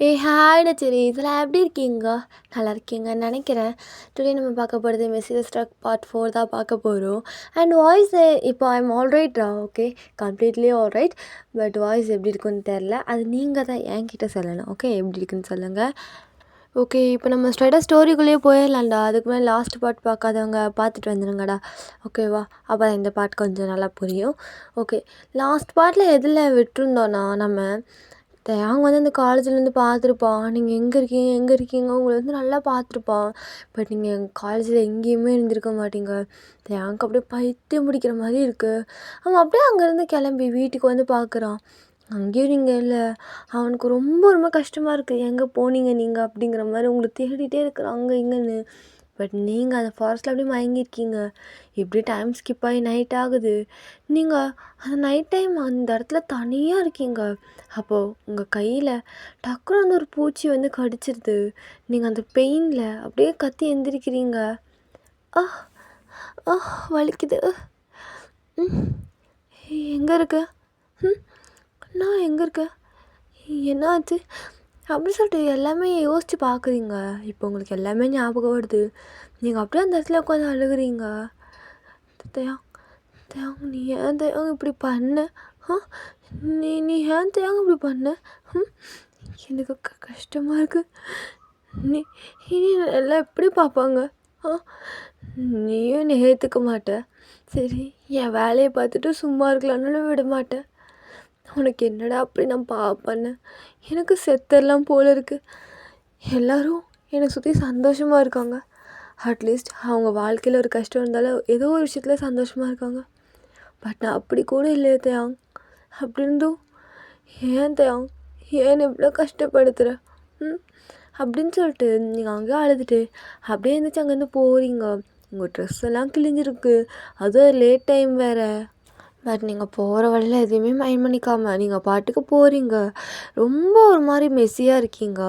Hi சரி இதெல்லாம் எப்படி இருக்கீங்க? நல்லா இருக்கீங்கன்னு நினைக்கிறேன். டுடே நம்ம பார்க்க போகிறது மெசேஜ் ஸ்ட்ரக் பார்ட் 4 தான் பார்க்க போகிறோம். அண்ட் வாய்ஸ் இப்போ I am alright okay, completely alright. But voice எப்படி இருக்குன்னு தெரில, அது நீங்கள் தான் என்கிட்ட சொல்லணும். ஓகே, எப்படி இருக்குன்னு சொல்லுங்கள். ஓகே, இப்போ நம்ம ஸ்ட்ரைட்டாக ஸ்டோரிக்குள்ளேயே போயிடலாம்டா. அதுக்கு மேலே லாஸ்ட் பார்ட் பார்க்காதவங்க பார்த்துட்டு வந்துடுங்கடா. ஓகேவா? அப்போ இந்த பார்ட் கொஞ்சம் நல்லா புரியும். ஓகே, லாஸ்ட் பார்ட்டில் எதில் விட்டுருந்தோன்னா, நம்ம அவங்க வந்து அந்த காலேஜ்லேருந்து பார்த்துருப்பான். நீங்கள் எங்கே இருக்கீங்க உங்களை வந்து நல்லா பார்த்துருப்பான். பட் நீங்கள் எங்கள் காலேஜில் எங்கேயுமே இருந்திருக்க மாட்டீங்க. எனக்கு அப்படியே பைத்தியம் பிடிக்கிற மாதிரி இருக்குது. அவன் அப்படியே அங்கேருந்து கிளம்பி வீட்டுக்கு வந்து பார்க்குறான். அங்கேயும் நீங்கள் இல்லை. அவனுக்கு ரொம்ப ரொம்ப கஷ்டமாக இருக்குது. எங்கே போனீங்க நீங்கள் அப்படிங்கிற மாதிரி உங்களை தேடிகிட்டே இருக்கிறான் அங்கே இங்கேன்னு. பட் நீங்கள் அந்த ஃபாரஸ்ட்டில் அப்படியே மயங்கியிருக்கீங்க. எப்படி டைம் ஸ்கிப் ஆகி நைட் ஆகுது. நீங்கள் அந்த நைட் டைம் அந்த இடத்துல தனியாக இருக்கீங்க. அப்போது உங்கள் கையில் டக்குனு அந்த ஒரு பூச்சி வந்து கடிச்சிருது. நீங்கள் அந்த பெயினில் அப்படியே கத்தி எந்திரிக்கிறீங்க. வலிக்குது. எங்கே இருக்க? நான் எங்கே இருக்கேன்? என்ன ஆச்சு அப்படி சொல்லிட்டு எல்லாமே யோசித்து பார்க்குறீங்க. இப்போ உங்களுக்கு எல்லாமே ஞாபகம் வருது. நீங்கள் அப்படியே அந்த இடத்துல உட்காந்து அழுகுறீங்க. நீ ஏன் தயாங்க இப்படி பண்ண? நீ ஏன் தயாங்க இப்படி பண்ண? எனக்கு கஷ்டமாக இருக்குது. நீ எல்லாம் எப்படி பார்ப்பாங்க? நீயும் என்னை ஏற்றுக்க மாட்டேன். சரி, என் வேலையை பார்த்துட்டு சும்மா இருக்கலாம்னாலும் விட மாட்டேன். உனக்கு என்னடா அப்படி நான் பார்ப்பேன்னு எனக்கு செத்தெல்லாம் போல இருக்குது. எல்லோரும் என்னை சுற்றி சந்தோஷமாக இருக்காங்க. அட்லீஸ்ட் அவங்க வாழ்க்கையில் ஒரு கஷ்டம் இருந்தாலும் ஏதோ ஒரு விஷயத்தில் சந்தோஷமாக இருக்காங்க. பட் நான் அப்படி கூட இல்லையே தயாங். அப்படி இருந்தும் ஏன் தயாங், ஏன் இவ்வளோ கஷ்டப்படுத்துகிற? அப்படின்னு சொல்லிட்டு நீங்கள் அங்கே அழுதுட்டு அப்படியே இருந்துச்சு அங்கேருந்து போகிறீங்க. உங்கள் ட்ரெஸ் எல்லாம் கிழிஞ்சிருக்கு, அதுவும் லேட் டைம் வேறு. பட் நீங்கள் போகிற வழியில் எதையுமே மைண்ட் பண்ணிக்காமல் நீங்கள் பாட்டுக்கு போகிறீங்க. ரொம்ப ஒரு மாதிரி மெஸ்ஸியாக இருக்கீங்க.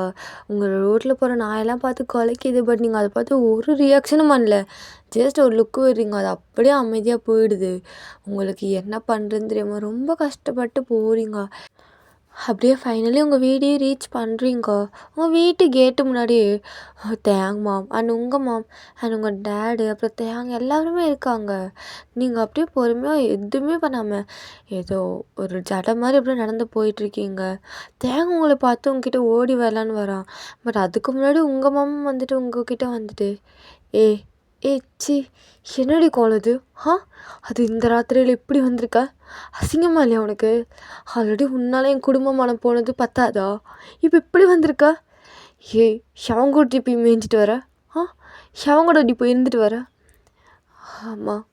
உங்கள் ரோட்டில் போகிற நாயெல்லாம் பார்த்து குலைக்கிது. பட் நீங்கள் அதை பார்த்து ஒரு ரியாக்ஷனும் பண்ணல. ஜஸ்ட் ஒரு லுக்கு விடுறீங்க. அது அப்படியே அமைதியாக போயிடுது. உங்களுக்கு என்ன பண்ணுறதுன்னு தெரியாமல் ரொம்ப கஷ்டப்பட்டு போகிறீங்க. அப்படியே ஃபைனலி உங்கள் வீடையும் ரீச் பண்ணுறீங்க. உங்கள் வீட்டு கேட்டு முன்னாடி தேங் மாம் அண்ட் உங்கள் மாம் அண்ட் உங்கள் டேடு அப்புறம் தேங் எல்லாருமே இருக்காங்க. நீங்கள் அப்படியே பொறுமையாக எதுவுமே பண்ணாமல் ஏதோ ஒரு ஜடை மாதிரி அப்படியே நடந்து போயிட்டுருக்கீங்க. தேங் உங்களை பார்த்து உங்ககிட்ட ஓடி வரலான்னு வரான். பட் அதுக்கு முன்னாடி உங்கள் மாமன் வந்துட்டு உங்ககிட்ட வந்துட்டு சி என்னடி கோலது? அது இந்த ராத்திரியில் இப்படி வந்திருக்க? அசிங்கமா இல்லையா உனக்கு? ஆல்ரெடி உன்னால் என் குடும்பமான போனது பத்தாதா? இப்போ இப்படி வந்திருக்க? ஷவங்கூட்டி போய் மேய்ஞ்சிட்டு வர? ஷவங்கூட்டி போய் இருந்துட்டு வர? ஆமாம்,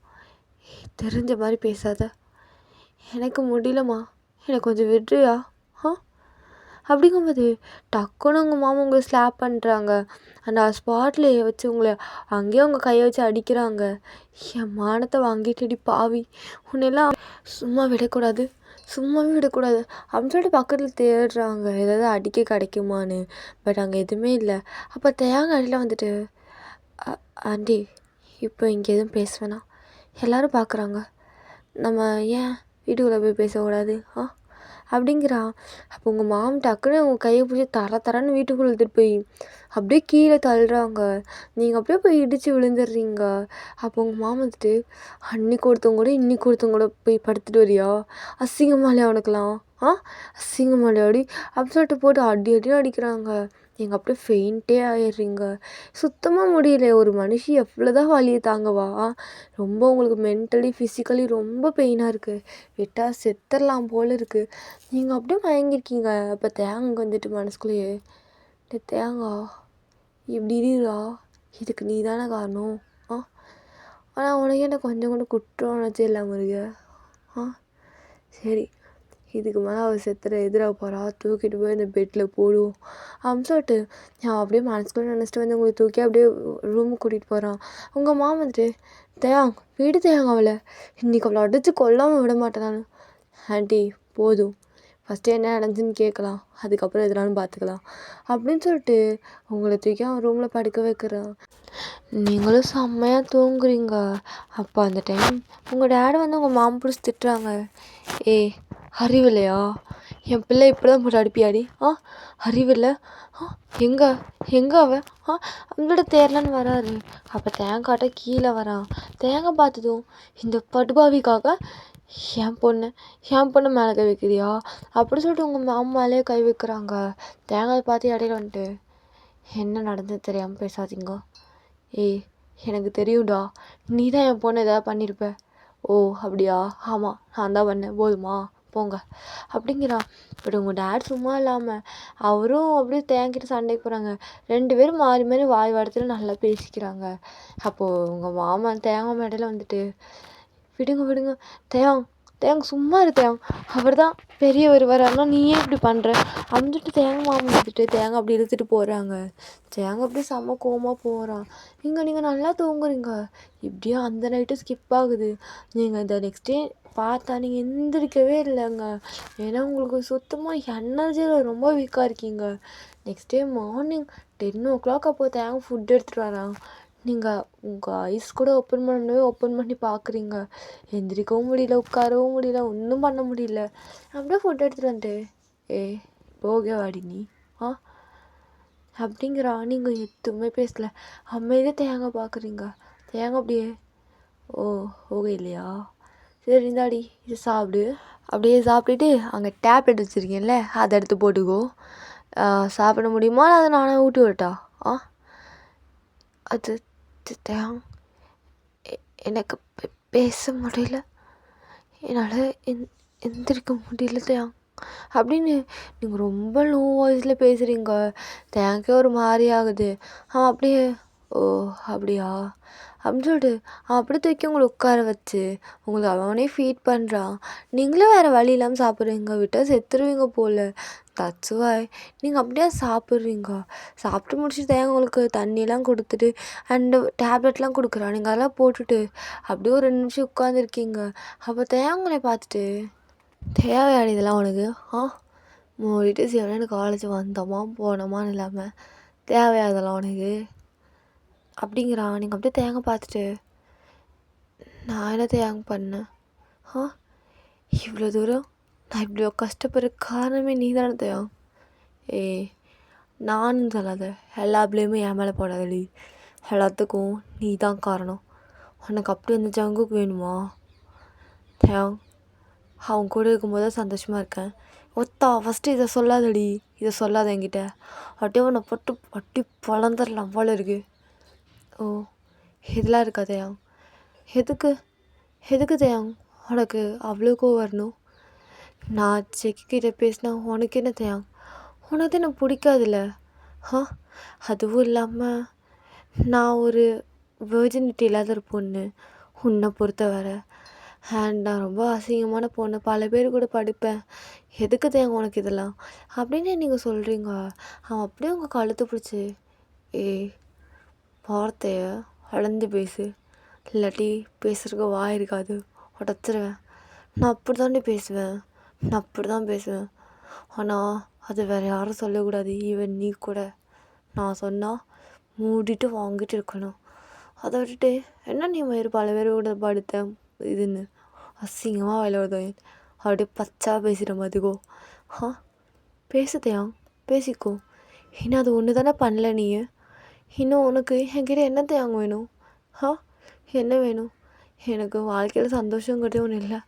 தெரிஞ்ச மாதிரி பேசாத. எனக்கு முடியலம்மா, எனக்கு கொஞ்சம் விடுறியா? அப்படிங்கும்போது டக்குன்னு உங்கள் மாமா உங்களை ஸ்லாப் பண்ணுறாங்க. அந்த ஸ்பாட்லேயே வச்சு உங்களை அங்கேயே உங்கள் கையை வச்சு அடிக்கிறாங்க. என் மானத்தை வாங்கிட்டுடி பாவி, உன்னெல்லாம் சும்மாவே விடக்கூடாது அப்படின்னு சொல்லிட்டு பக்கத்தில் தேடுறாங்க ஏதாவது அடிக்க கிடைக்குமான்னு. பட் அங்கே எதுவுமே இல்லை. அப்போ தேங்க அடியில் வந்துட்டு ஆண்டி இப்போ இங்கே எதுவும் பேச வேணாம், எல்லோரும் பார்க்குறாங்க, நம்ம ஏன் வீட்டுக்குள்ளே போய் பேசக்கூடாது அப்படிங்கிறான். அப்போ உங்கள் மாம் டக்குன்னு உங்கள் கையை பிடிச்சி தரன்னு வீட்டுக்குள்ளே எடுத்துகிட்டு போய் அப்படியே கீழே தள்ளுறாங்க. நீங்கள் அப்படியே போய் இடித்து விழுந்துடுறீங்க. அப்போ உங்கள் மாம் வந்துட்டு அன்னைக்கு ஒருத்தவங்க கூட இன்னைக்கு ஒருத்தவங்க கூட போய் படுத்துட்டு வரியா? அசிங்கமாலையா அவனுக்கெல்லாம்? அசிங்கமாலையாடி அப்படின்னு சொல்லிட்டு போட்டு அடின்னு அடிக்கிறாங்க. நீங்கள் அப்படியே ஃபெயின்ட்டே ஆயிடுறீங்க. சுத்தமாக முடியல. ஒரு மனுஷி எவ்வளோதான் வலியை தாங்கவா? ரொம்ப உங்களுக்கு மென்டலி ஃபிசிக்கலி ரொம்ப பெயினாக இருக்குது. விட்டால் செத்துடலாம் போல் இருக்குது. நீங்கள் அப்படியே மயங்கிருக்கீங்க. அப்போ தேங்க வந்துட்டு மனசுக்குள்ளேயே தேங்கா இப்படி இருடா, இதுக்கு நீ தானே காரணம். ஆனால் உனக்கு என்ன கொஞ்சம் கூட குற்றம் உணர்ச்சி இல்லாமல் இருக்க? சரி, இதுக்கு மேலே அவள் செத்துற எதிராக போகிறா, தூக்கிட்டு போய் அந்த பெட்டில் போடுவோம் அப்படின்னு சொல்லிட்டு நான் அப்படியே மனசுக்குள்ளே நினச்சிட்டு வந்து உங்களை தூக்கி அப்படியே ரூமுக்கு கூட்டிகிட்டு போகிறான். உங்கள் மாமா வந்துட்டு தேயாங் வீடு தேயாங்க அவளை இன்றைக்கி அவளை அடித்து கொல்லாமல் விட மாட்டேன் நான். ஆண்டி போதும், ஃபஸ்ட்டு என்ன நடந்துச்சுன்னு கேட்கலாம், அதுக்கப்புறம் எதுனாலும் பார்த்துக்கலாம் அப்படின்னு சொல்லிட்டு உங்களை தூக்கி அவன் ரூமில் படுக்க வைக்கிறான். நீங்களும் செம்மையாக தூங்குறீங்க. அப்போ அந்த டைம் உங்கள் டேடை வந்து உங்கள் மாமா பிடிச்சி திட்டுறாங்க. அறிவில்லையா? என் பிள்ளை இப்படி தான் போட்டு அடிப்பியாடி? அறிவில்லை? எங்கே எங்கே அவன்? அவங்களோட தேரலன்னு வராரு. அப்போ தேங்காட்ட கீழே வரான். தேங்காய் பார்த்ததும் இந்த படுபாவிக்காக என் பொண்ணு மேலே கை வைக்கிறியா அப்படி சொல்லிட்டு உங்கள் மாமாலே கை வைக்கிறாங்க. தேங்காய் பார்த்து இடையில வந்துட்டு என்ன நடந்தது தெரியாமல் பேசாதீங்க. ஏய் எனக்கு தெரியும்டா, நீ தான் என் பொண்ணு ஏதாவது பண்ணியிருப்ப. ஓ அப்படியா? ஆமாம் நான் தான் பண்ணேன், போதுமா போங்க அப்படிங்கிறான். பட் உங்கள் டேட் சும்மா இல்லாமல் அவரும் அப்படியே தேங்கிட்டு சண்டைக்கு போகிறாங்க. 2 பேரும் மாறி மாறி வாய் வாரத்தில் நல்லா பேசிக்கிறாங்க. அப்போது உங்கள் மாமா தேங்காய் மேடையில் வந்துட்டு விடுங்க தேங்க சும்மா இரு அவர் தான் பெரியவர் வராருன்னா நீ ஏன் இப்படி பண்ணுற அப்படின்னு சொல்லிட்டு தேங்காய் மாமா எடுத்துட்டு தேங்காய் அப்படி இழுத்துட்டு போகிறாங்க. தேங்காய் அப்படியே செம்ம கோவமாக போகிறான். நீங்கள் நல்லா தூங்குறீங்க, இப்படியே அந்த நைட்டு ஸ்கிப் ஆகுது. நீங்கள் இந்த நெக்ஸ்ட் டே பார்த்தா நீங்கள் எந்திரிக்கவே இல்லைங்க. ஏன்னா உங்களுக்கு சுத்தமாக எனர்ஜியில் ரொம்ப வீக்காக இருக்கீங்க. நெக்ஸ்ட் டே மார்னிங் 10 o'clock அப்போ தேங்காய் ஃபுட் எடுத்துகிட்டு வரான். நீங்கள் உங்கள் ஐஸ் கூட ஓப்பன் பண்ணி பார்க்குறீங்க. எந்திரிக்கவும் முடியல, உட்காரவும் முடியல, ஒன்றும் பண்ண முடியல. அப்படியே ஃபுட் எடுத்துகிட்டு வந்துட்டு போக வாடி நீ அப்படிங்கிறா. நீங்கள் எதுவுமே பேசலை, அமைதியாக தேங்காய் பார்க்குறீங்க. தேங்காய் அப்படியே ஓகே இல்லையா, சரி இந்தாடி இது சாப்பிடு. அப்படியே சாப்பிட்டுட்டு அங்கே டேப்லெட் வச்சுருக்கீங்கல்ல அதை எடுத்து போட்டுக்கோ. சாப்பிட முடியுமா அதை நானே ஊட்டி விட்டா? அது எனக்கு பேச முடியல, என்னால் எந்திரிக்க முடியல அப்படின்னு நீங்கள் ரொம்ப லோ வாய்ஸில் பேசுகிறீங்க. தேங்க்கே ஒரு மாதிரி ஆகுது. அப்படியே அப்படியா அப்படின்னு சொல்லிட்டு அப்படி தூக்கி உங்களை உட்கார வச்சு உங்களுக்கு அவனே ஃபீட் பண்ணுறான். நீங்களும் வேறு வழி இல்லாமல் சாப்பிட்றீங்க. விட்டால் செத்துருவீங்க போல். தட்ஸ் வாய் நீங்கள் அப்படியே சாப்பிட்றீங்க. சாப்பிட்டு முடிச்சுட்டு தேங்காய் உங்களுக்கு தண்ணியெலாம் கொடுத்துட்டு அண்டு டேப்லெட்லாம் கொடுக்குறான். நீங்கள் அதெல்லாம் போட்டுட்டு அப்படியே ஒரு 2 நிமிஷம் உட்காந்துருக்கீங்க. அப்போ தேங்காய் பார்த்துட்டு தேவையாடி இதெல்லாம் உனக்கு மூடிட்டு சிவனேன்னு காலேஜ் வந்தோமா போனோமான்னு இல்லாமல் தேவையா இதெல்லாம் உனக்கு அப்படிங்கிறான். நீங்கள் அப்படியே தேங்காய் பார்த்துட்டு நான் என்ன தேங்காய் பண்ணேன்? இவ்வளோ தூரம் நான் இவ்வளோ கஷ்டப்படுற காரணமே நீ தானே தேவன். நானும் சொல்லாத, எல்லா பிள்ளையுமே என் மேலே போடாதடி. எல்லாத்துக்கும் நீ தான் காரணம். உனக்கு அப்படி அந்த ஜங்குக்கு வேணுமா? தேவன் அவன் கூட இருக்கும்போது தான் சந்தோஷமாக இருக்கேன். ஃபஸ்ட்டு இதை சொல்லாதடி, இதை சொல்லாத என்கிட்ட. அப்படியே உன்னை போட்டு பட்டி பழந்தரலாம் போல இருக்குது. இதெல்லாம் இருக்கா தேவன்? எதுக்கு தேவன் உனக்கு அவ்வளோக்கோ வரணும்? நான் செக்கிட்ட பேசினா உனக்கு என்ன தேவன்? உனக்கு என்ன பிடிக்காதுல்ல? அதுவும் இல்லாமல் நான் ஒரு வெர்ஜினிட்டி இல்லாத ஒரு பொண்ணு உன்னை பொறுத்தவரை. நான் ரொம்ப அசிங்கமான பொண்ணு, பல பேர் கூட படிப்பேன். எதுக்கு தேங்க உனக்கு இதெல்லாம் அப்படின்னு நீங்கள் சொல்கிறீங்க. அவன் அப்படியே உங்கள் கழுத்து பிடிச்சி வார்த்தைய அளந்து பேசு, இல்லாட்டி பேசுறதுக்கு வாய் இருக்காது, உடச்சிருவேன். நான் அப்படி தான் பேசுவேன். ஆனால் அது வேறு யாரும் சொல்லக்கூடாது, ஈவன் நீ கூட. நான் சொன்னால் மூடிட்டு வாங்கிட்டு இருக்கணும். அதை விட்டுட்டு என்ன நீ பல பேர் கூட படுத்தேன் இதுன்னு அசிங்கமாக விளையாடுவேன். அப்படியே பச்சா பேசுகிற மாதிரிக்கோ. பேசுதையா, பேசிக்கோ. இன்னும் அது ஒன்று தானே பண்ணல நீ. இன்னும் உனக்கு என்கிட்ட என்ன தேங்க வேணும்? என்ன வேணும்? எனக்கு வாழ்க்கையில் சந்தோஷங்கிறதே ஒன்றும் இல்லை.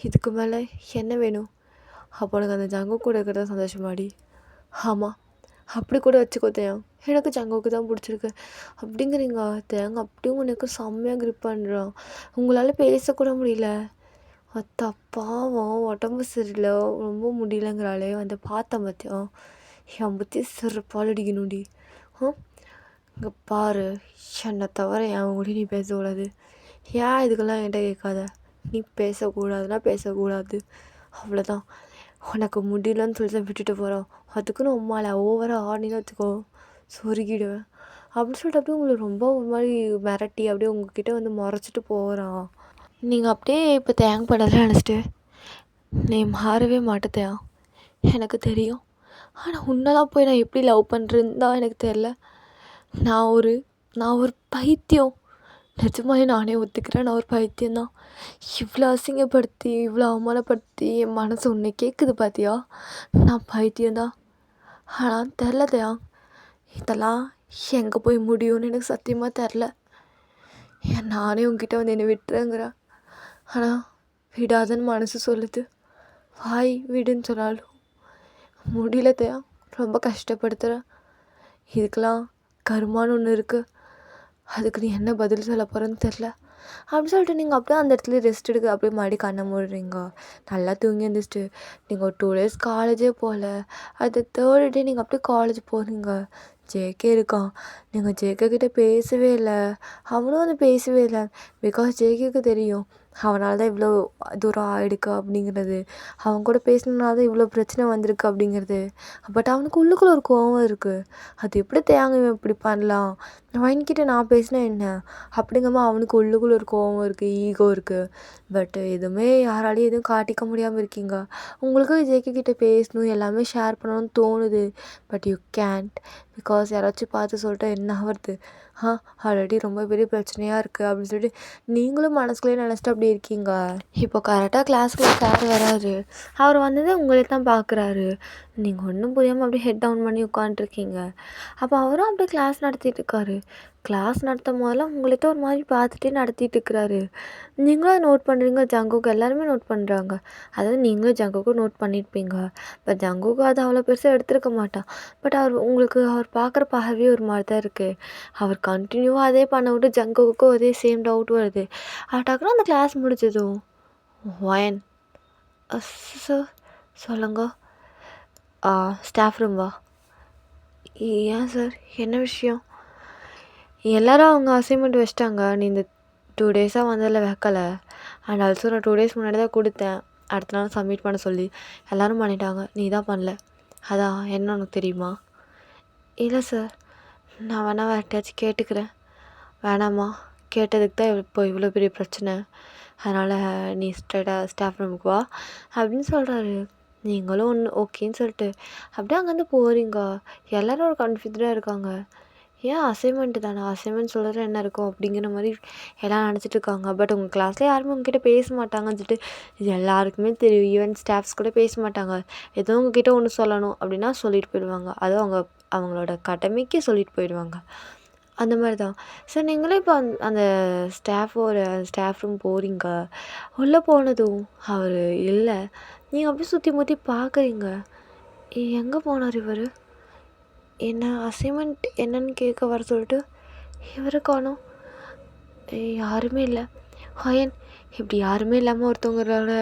இதுக்கு மேலே என்ன வேணும்? அப்போ உனக்கு அந்த ஜங்கு கூட இருக்கிறதா சந்தோஷமாடி? ஆமாம், அப்படி கூட வச்சுக்கோ தேங்க. எனக்கு ஜங்குக்கு தான் பிடிச்சிருக்கு அப்படிங்கிறீங்க. தேங்க அப்படியும் உனக்கு செம்மையாக கிரிப் பண்ணுறான். உங்களால் பேசக்கூட முடியல. பாவம் உடம்பு சரியில்லை, ரொம்ப முடியலங்கிறாளே வந்து பார்த்தேன் பார்த்தியா? என் பற்றி சிறப்பால் அடிக்கணும்டி. இங்கே பாரு, என்னை தவிர என் கூட நீ பேசக்கூடாது. ஏன் இதுக்கெல்லாம் என்கிட்ட கேட்காத. நீ பேசக்கூடாது, அவ்வளோதான். உனக்கு முடியலன்னு சொல்லி தான் விட்டுட்டு போகிறோம். அதுக்குன்னு உம்மால ஓவராக ஆடினு வச்சுக்கோ, சொருகிடுவேன் அப்படின்னு சொல்லிட்டு அப்படியே உங்களை ரொம்ப ஒரு மாதிரி மிரட்டி அப்படியே உங்ககிட்ட வந்து முறைச்சிட்டு போகிறான். நீங்கள் அப்படியே இப்போ தேங்க படலாம் நினச்சிட்டு நீ மாறவே மாட்டேன் எனக்கு தெரியும். ஆனால் உன்னெல்லாம் போய் நான் எப்படி லவ் பண்ணுறேன்னு தான் எனக்கு தெரில. நான் ஒரு பைத்தியம். நிஜமாவே நானே ஒத்துக்கிறேன், நான் ஒரு பைத்தியம்தான். இவ்வளோ அசிங்கப்படுத்தி, இவ்வளோ அவமானப்படுத்தி என் மனசு உன்னை கேட்குது பார்த்தியா? நான் பைத்தியம்தான். ஆனால் தெரில தயா, இதெல்லாம் எங்கே போய் முடியும்னு எனக்கு சத்தியமாக தெரில. நானே உங்ககிட்ட வந்து என்னை விட்டுறேங்கிறேன். ஆனால் விடாதன்னு மனசு சொல்லுது. வாய் விடுன்னு சொன்னாலும் முடியல தயா, ரொம்ப கஷ்டப்படுத்துகிறேன். இதுக்கெல்லாம் கருமான்னு ஒன்று இருக்குது. அதுக்கு நீ என்ன பதில் சொல்ல போகிறேன்னு தெரில. அப்படின்னு சொல்லிட்டு நீங்கள் அப்படியே அந்த இடத்துல ரெஸ்ட் எடுக்க அப்படியே மறுபடியும் கண்ணை மூடுறீங்க. நல்லா தூங்கி எழுந்திரிச்சிட்டு நீங்கள் ஒரு 2 days காலேஜே போகல. அது 3rd day நீங்கள் அப்படியே காலேஜ் போகிறீங்க. ஜேகே இருக்கான். நீங்கள் ஜேகே கிட்டே பேசவே இல்லை. அவனும் வந்து பேசவே இல்லை. பிகாஸ் ஜேகேக்கு தெரியும் அவனால் தான் இவ்வளோ தூரம் ஆகிடுக்கு அப்படிங்கிறது. அவன் கூட பேசினதுனால தான் இவ்வளோ பிரச்சனை வந்திருக்கு அப்படிங்கிறது. பட் அவனுக்கு உள்ளுக்குள்ளே ஒரு கோவம் இருக்குது. அது எப்படி தேங்க இவன் இப்படி பண்ணலாம், அவன்கிட்ட நான் பேசினேன் என்ன அப்படிங்கம்மா அவனுக்கு உள்ளுக்குள்ளே ஒரு கோவம் இருக்குது, ஈகோ இருக்குது. பட் எதுவுமே யாராலையும் எதுவும் காட்டிக்க முடியாமல் இருக்கீங்க. உங்களுக்கு ஜேகே கிட்டே பேசணும், எல்லாமே ஷேர் பண்ணணும்னு தோணுது. But you Gantt. பிகாஸ் யாராச்சும் பார்த்து சொல்லிட்டா என்ன ஆகுறது? ஆல்ரெடி ரொம்ப பெரிய பிரச்சனையாக இருக்குது அப்படின்னு சொல்லிட்டு நீங்களும் மனசுக்குள்ளே நினச்சிட்டு அப்படி இருக்கீங்க. இப்போ கரெக்டாக கிளாஸுக்குள்ள சார் வராரு. அவர் வந்ததே உங்களே தான் பார்க்குறாரு. நீங்கள் ஒன்றும் புரியாமல் அப்படியே ஹெட் டவுன் பண்ணி உட்காந்துருக்கீங்க. அப்போ அவரும் அப்படியே கிளாஸ் நடத்திட்டு இருக்காரு. கிளாஸ் நடத்தும் போதெல்லாம் உங்கள்கிட்ட ஒரு மாதிரி பார்த்துட்டே நடத்திட்டு இருக்கிறாரு. நீங்களும் அதை நோட் பண்ணுறீங்க, ஜங்குக்கு எல்லாருமே நோட் பண்ணுறாங்க. அதாவது நீங்களும் ஜங்குக்கும் நோட் பண்ணியிருப்பீங்க. பட் ஜங்குக்கு அது அவ்வளோ பெருசாக எடுத்துருக்க மாட்டான். பட் அவர் பார்க்குற பார்வையே ஒரு மாதிரி தான் இருக்குது. அவர் கண்டினியூவாக அதே பண்ண விட்டு ஜங்குக்கும் அதே சேம் டவுட் வருது. டக்குனு அந்த கிளாஸ் முடிச்சதும் ஒயன் சார் சொல்லுங்க. ஸ்டாஃப் ரூம் வா. ஏன் சார், என்ன விஷயம்? எல்லோரும் அவங்க அசைன்மெண்ட் வச்சிட்டாங்க. நீ இந்த 2 days வந்ததில் வைக்கலை. அண்ட் ஆல்சோ நான் 2 days முன்னாடி தான் கொடுத்தேன், அடுத்த நாள் சப்மிட் பண்ண சொல்லி. எல்லோரும் பண்ணிட்டாங்க, நீ தான் பண்ணல. அதான் என்ன உனக்கு தெரியுமா? இல்லை சார், நான் வேணா யார்கிட்டயாச்சும் கேட்டுக்கிறேன். வேணாம்மா, கேட்டதுக்கு தான் இப்போ இவ்வளோ பெரிய பிரச்சனை. அதனால் நீ ஸ்ட்ரைட்டாக ஸ்டாஃப் ரூமுக்கு வா அப்படின்னு சொல்கிறாரு. நீங்களும் ஒன்று ஓகேன்னு சொல்லிட்டு அப்படியே அங்கேருந்து போகிறீங்க. எல்லோரும் ஒரு கன்ஃபியூஸ்டாக இருக்காங்க. ஏன் அசைன்மெண்ட்டு தானே, அசைன்மெண்ட் சொல்கிறது என்ன இருக்கும் அப்படிங்கிற மாதிரி எல்லாம் நினச்சிட்டு இருக்காங்க. பட் உங்கள் கிளாஸில் யாருமே உங்ககிட்ட பேச மாட்டாங்கன்னு சொல்லிட்டு இது எல்லாருக்குமே தெரியும். ஈவன் ஸ்டாஃப்ஸ் கூட பேச மாட்டாங்க. ஏதோ உங்ககிட்ட ஒன்று சொல்லணும் அப்படின்னா சொல்லிட்டு போயிடுவாங்க. அதுவும் அவங்களோட கடமைக்கு சொல்லிட்டு போயிடுவாங்க. அந்த மாதிரி தான் சார். நீங்களும் இப்போ அந்த ஸ்டாஃப் ரூம் போகிறீங்க. உள்ளே போனதும் அவர் இல்லை. நீங்கள் அப்படியே சுற்றி முற்றி பார்க்குறீங்க. எங்கே போனார் இவர்? என்ன அசைன்மெண்ட் என்னன்னு கேட்க வர சொல்லிட்டு இவரை காணோம். யாருமே இல்லை. ஹயன், இப்படி யாருமே இல்லாமல் ஒருத்தவங்களோட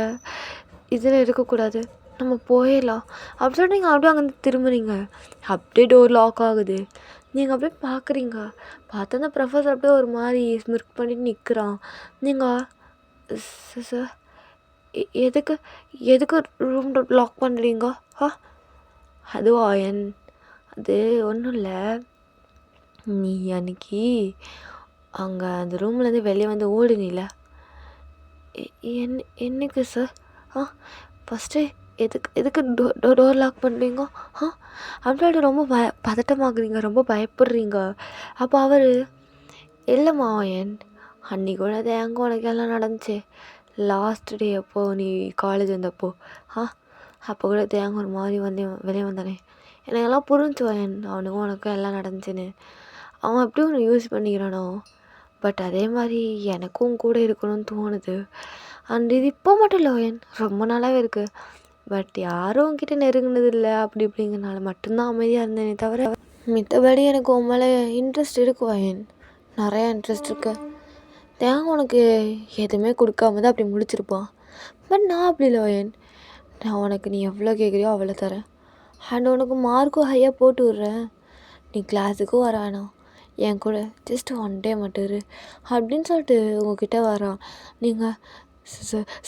இதில் இருக்கக்கூடாது, நம்ம போயிடலாம் அப்படி சொல்லிட்டு நீங்கள் அப்படியே அங்கேருந்து திரும்புறீங்க. அப்படியே டோர் லாக் ஆகுது. நீங்கள் அப்படியே பார்க்குறீங்க. பார்த்தா அந்த ப்ரொஃபஸர் அப்படியே ஒரு மாதிரி ஸ்மிர்க் பண்ணிட்டு நிற்கிறான். நீங்கள் சார் எதுக்கு ரூம் லாக் பண்ணுறீங்க? அதுவா என் அது ஒன்றும் இல்லை. நீ அன்னைக்கு அங்கே அந்த ரூம்லேருந்து வெளியே வந்து ஓடுனில, என்னைக்கு சார்? ஃபஸ்ட்டு எதுக்கு டோர் லாக் பண்ணுறீங்க? அப்படின்ட்டு ரொம்ப பதட்டமாக்குறீங்க, ரொம்ப பயப்படுறீங்க. அப்போ அவர் இல்லைம்மா என் அன்றைக்கி கூட தேங்க உனக்கு எல்லாம் நடந்துச்சு. லாஸ்ட் டே அப்போது நீ காலேஜ் வந்தப்போ அப்போ கூட தேங்க ஒரு மாதிரி வெளியே வந்தானே, எனக்கெல்லாம் புரிஞ்சு வயன் அவனுக்கும் உனக்கும் எல்லாம் நடந்துச்சுன்னு. அவன் எப்படி ஒன்று யூஸ் பண்ணிக்கிறானோ. பட் அதே மாதிரி எனக்கும் கூட இருக்கணும்னு தோணுது. அண்ட் இது இப்போ மட்டும் இல்லை வயன், ரொம்ப நாளாகவே இருக்குது. பட் யாரும் உங்ககிட்ட நெருங்கினது இல்லை. அப்படி இப்படிங்கிறனால மட்டும்தான் அமைதியாக இருந்தேனே தவிர மித்தபடி எனக்கு உன் மேலே இன்ட்ரெஸ்ட் இருக்கு வயன், நிறையா இன்ட்ரெஸ்ட் இருக்கு. தேங்க உனக்கு எதுவுமே கொடுக்காம தான் அப்படி முடிச்சிருப்பான். பட் நான் அப்படி இல்லை வயன். நான் உனக்கு நீ எவ்வளோ கேட்குறியோ அவ்வளோ தரேன். அண்ட் உனக்கு மார்க்கும் ஹையாக போட்டு விட்றேன். நீ கிளாஸுக்கும் வர வேணாம், என் கூட ஜஸ்ட் 1 day மட்டும் இரு அப்படின்னு சொல்லிட்டு உங்ககிட்ட வரான். நீங்கள்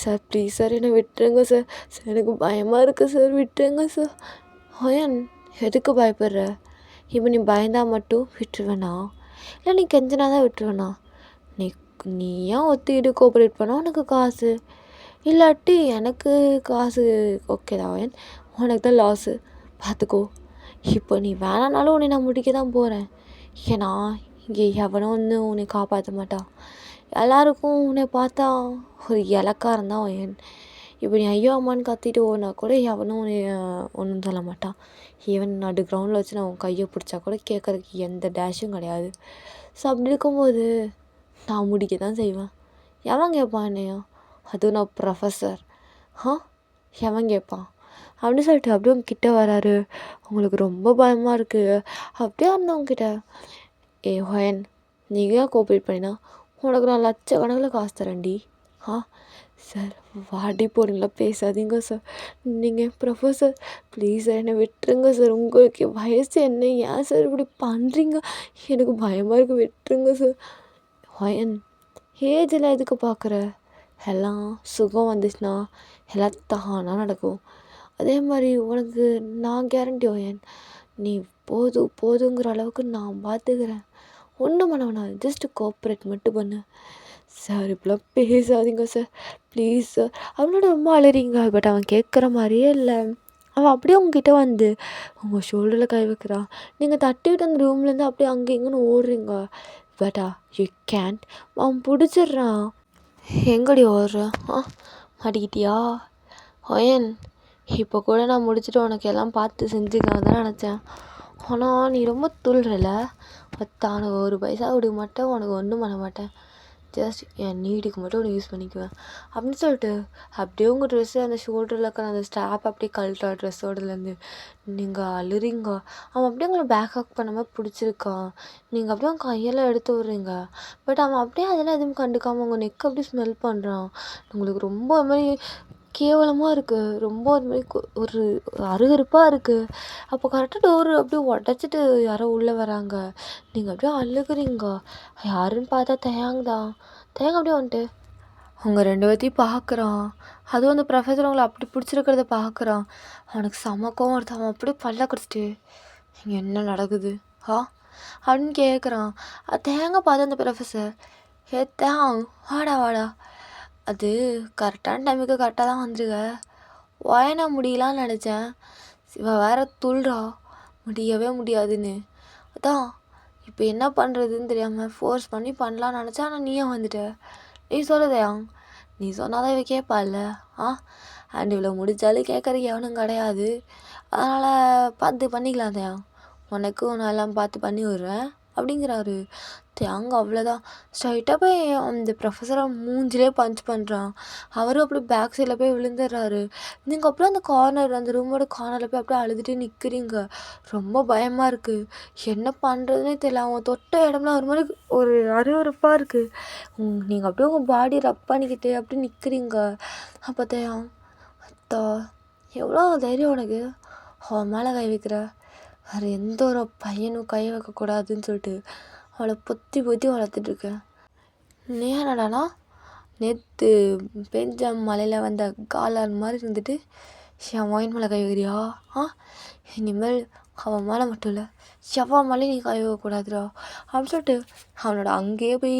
சார் ப்ளீஸ் சார் என்னை விட்டுருங்க சார், எனக்கு பயமாக இருக்குது சார், விட்டுருங்க சார். ஹயன், எதுக்கு பயப்படுற? இப்போ நீ பயந்தா மட்டும் விட்டுருவேண்ணா, இல்லை நீ கெஞ்சினா தான் விட்டுருவேண்ணா? நீ ஏன் ஒத்திக்கிட்டு கோஆப்ரேட் பண்ண உனக்கு காசு, இல்லாட்டி எனக்கு காசு ஓகே தான் வயன், உனக்கு தான் லாஸு பார்த்துக்கோ. இப்போ நீ வேணானாலும் உன்னை நான் முடிக்க தான் போகிறேன். ஏன்னா இங்கே எவனும் வந்து உன்னை காப்பாற்ற மாட்டான். எல்லாருக்கும் உன்னை பார்த்தா ஒரு இலக்காரம் தான் என். இப்போ நீ ஐயோ அம்மான்னு கத்திட்டு ஓடினா கூட எவனும் உன்னை ஒன்றும் சொல்ல மாட்டான். ஈவன் நடு கிரவுண்டில் வச்சு நான் உன் கையை பிடிச்சா கூட கேட்குறதுக்கு எந்த டேஷும் கிடையாது. ஸோ அப்படி இருக்கும்போது நான் முடிக்க தான் செய்வேன். எவன் கேட்பான் என்னையா? அதுவும் நான் ப்ரொஃபஸர். எவன் கேட்பான் அப்படின்னு சொல்லிட்டு அப்படியே உங்ககிட்ட வராரு. உங்களுக்கு ரொம்ப பயமாக இருக்குது. அப்படியே வந்தவங்ககிட்ட ஹொயன் நீங்கள் ஏன் கோஆப்ரேட் பண்ணினா உனக்கு நான் லட்சக்கணக்கில் காசு தரேன்டி. சார் வாடி போறீங்களா? பேசாதீங்க சார். நீங்கள் ப்ரொஃபஸர் ப்ளீஸ் சார் என்னை விட்டுருங்க சார். உங்களுக்கு வயசு என்ன? ஏன் சார் இப்படி பண்ணுறீங்க? எனக்கு பயமாக இருக்குது, விட்டுருங்க சார். ஹொயன் ஏஜெல்லாம் எதுக்கு பார்க்குற? எல்லாம் சுகம் வந்துச்சுன்னா எல்லாம் தானாக நடக்கும். அதே மாதிரி உனக்கு நான் கேரண்டி ஹொயன். நீ போதுங்கிற அளவுக்கு நான் பார்த்துக்கிறேன். ஒன்றும் பண்ண வேணாம், ஜஸ்ட் கோஆப்ரேட் மட்டும் பண்ணு. சார் இப்படிலாம் பேசாதீங்க சார் ப்ளீஸ் சார். அவனோட ரொம்ப அழறீங்க. பட் அவன் கேட்குற மாதிரியே இல்லை. அவன் அப்படியே உங்ககிட்ட வந்து உங்கள் ஷோல்டரில் கை வைக்கிறான். நீங்கள் தட்டிவிட்டு அந்த ரூம்லேருந்து அப்படியே அங்கே இங்கேன்னு ஓடுறீங்க. பட்டா யூ கேன்ட். அவன் பிடிச்சிட்றான். எங்கடி ஓடுற? மாட்டிக்கிட்டியா? ஹொயன் இப்போ கூட நான் முடிச்சுட்டு உனக்கு எல்லாம் பார்த்து செஞ்சுக்கலாம் தான் நினச்சேன். ஆனால் நீ ரொம்ப துள்ளுறல. உனக்கு ஒரு பைசா கொடுக்க மாட்டேன், உனக்கு ஒன்றும் பண்ண மாட்டேன். ஜஸ்ட் என் நீடுக்கு மட்டும் ஒன்று யூஸ் பண்ணிக்குவேன் அப்படின்னு சொல்லிட்டு அப்படியே உங்கள் ட்ரெஸ்ஸு அந்த ஷோல்டரில் இருக்கிற அந்த ஸ்டாப் அப்படியே கழட்டா ட்ரெஸ்ஸோடலேருந்து. நீங்கள் அழுறீங்க. அவன் அப்படியே உங்களை பேக் ஹக் பண்ண மாதிரி பிடிச்சிருக்கான். நீங்கள் அப்படியே அவன் கையெல்லாம் எடுத்து விட்றீங்க. பட் அவன் அப்படியே அதெல்லாம் எதுவும் கண்டுக்காமல் உங்கள் நெக் அப்படியே ஸ்மெல் பண்ணுறான். உங்களுக்கு ரொம்ப ஒரு மாதிரி கேவலமாக இருக்குது. ரொம்ப ஒரு மாதிரி ஒரு அருவருப்பாக இருக்குது. அப்போ கரெக்டாக டோரு அப்படியே உடச்சிட்டு யாரோ உள்ளே வராங்க. நீங்கள் அப்படியே அழுகுறீங்க. யாருன்னு பார்த்தா தயங்குதான். அப்படியே வந்துட்டு அவங்க 2 பேர்த்தையும் பார்க்குறான். அதுவும் அந்த ப்ரொஃபஸர் அவங்களை அப்படி பிடிச்சிருக்கிறத பார்க்குறான். அவனுக்கு சமக்கம் வருது. அவன் அப்படியே பல்ல கடிச்சிட்டு இங்கே என்ன நடக்குது அப்படின்னு கேட்குறான். தேங்க பார்த்து அந்த ப்ரொஃபஸர் வாடா வாடா. அது கரெக்டான டைமுக்கு கரெக்டாக தான் வந்துருக்க. வாயனா முடியலான்னு நினச்சேன். இவன் வேற துள்ளுறா முடியவே முடியாதுன்னு. அதான் இப்போ என்ன பண்ணுறதுன்னு தெரியாமல் ஃபோர்ஸ் பண்ணி பண்ணலான்னு நினச்சேன். ஆனால் நீயே வந்துட்ட. நீ சொல்லுதையா? நீ சொன்னாதான் இவ கேட்பாள்ல. அண்ட் இவ்வளோ முடிச்சாலும் கேட்குறதுக்கு எவனும் கிடையாது. அதனால் பார்த்து பண்ணிக்கலாம் தயா. உனக்கும் நான் எல்லாம் பார்த்து பண்ணி விட்றேன் அப்படிங்கிறாரு. தேங்க அவ்வளோதான். ஸ்ட்ரைட்டாக போய் அந்த ப்ரொஃபஸரை மூஞ்சிலே பஞ்ச் பண்ணுறான். அவரும் அப்படியே பேக் சைடில் போய் விழுந்துடுறாரு. நீங்கள் அப்புறம் அந்த கார்னர் அந்த ரூமோட கார்னரில் போய் அப்படியே அழுதுகிட்டே நிற்கிறீங்க. ரொம்ப பயமாக இருக்குது. என்ன பண்ணுறதுனே தெரியல. அவங்க தொட்ட இடம்லாம் ஒரு மாதிரி ஒரு அருவருப்பாக இருக்குது. நீங்கள் அப்படியே உங்கள் பாடி ரப் பண்ணிக்கிட்டு அப்படியே நிற்கிறீங்க. அப்போ தேயம் அத்தா எவ்வளோ தைரியம் உனக்கு? அவன் மேலே கை வைக்கிற. வேறு எந்த ஒரு பையனும் கை வைக்கக்கூடாதுன்னு சொல்லிட்டு அவளை பொத்தி வளர்த்துட்ருக்கேன். நேரடானா நேற்று பெஞ்ச மலையில் வந்த காலான் மாதிரி இருந்துட்டு என் வாயின் மேலே கை வைக்கிறியா? இனிமேல் அவன் மேலே மட்டும் இல்லை செவ்வா மேலே நீ கை வைக்கக்கூடாதுடா அப்படின்னு சொல்லிட்டு அவனோட அங்கேயே போய்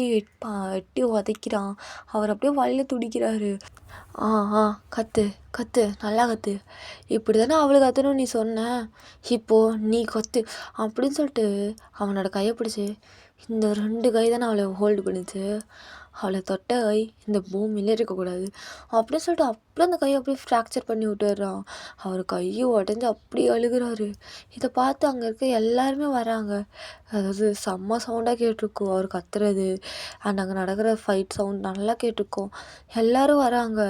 எட்டி உதைக்கிறான். அவர் அப்படியே வழியில் துடிக்கிறாரு. கத்து நல்லா கத்து. இப்படி தானே அவளுக்கு கத்தணும் நீ சொன்ன. இப்போது நீ கத்து அப்படின்னு சொல்லிட்டு அவனோட கையை பிடிச்சி இந்த 2 கை தானே அவளை ஹோல்டு பண்ணிச்சு. அவளை தொட்ட கை இந்த பூமியிலே இருக்கக்கூடாது அப்படின்னு சொல்லிட்டு அப்படியே அந்த கையை அப்படியே ஃப்ராக்சர் பண்ணி விட்டுடுறான். அவர் கையை உடஞ்சி அப்படி அழுகிறாரு. இதை பார்த்து அங்கே இருக்க எல்லாருமே வராங்க. அதாவது செம்ம சவுண்டாக கேட்டிருக்கோம் அவர் கத்துறது. அண்ட் அங்கே நடக்கிற ஃபைட் சவுண்ட் நல்லா கேட்டிருக்கோம். எல்லோரும் வராங்க.